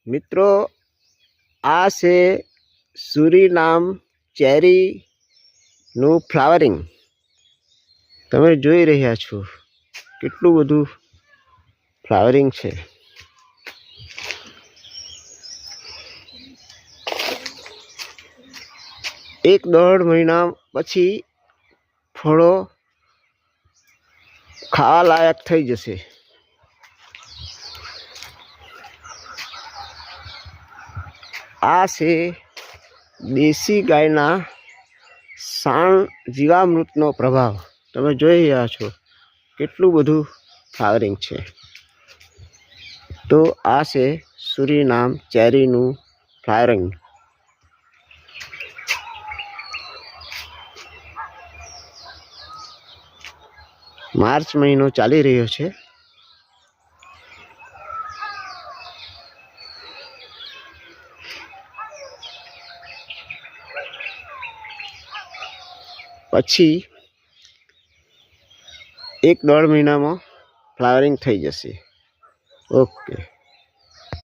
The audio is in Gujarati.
મિત્રો આ છે સુરીનામ ચેરીનું ફ્લાવરિંગ. તમે જોઈ રહ્યા છો કેટલું બધું ફ્લાવરિંગ છે. એક દોઢ મહિના પછી ફળો ખાવા લાયક થઈ જશે. આ છે દેશી ગાયના સાણ જીવામૃતનો પ્રભાવ. તમે જોઈ રહ્યા છો કેટલું બધું ફ્લાવરિંગ છે. તો આ છે સુરીનામ ચેરીનું ફ્લાવરિંગ. માર્ચ મહિનો ચાલી રહ્યો છે. પછી એક દોઢ મહિનામાં ફ્લાવરિંગ થઈ જશે. ઓકે.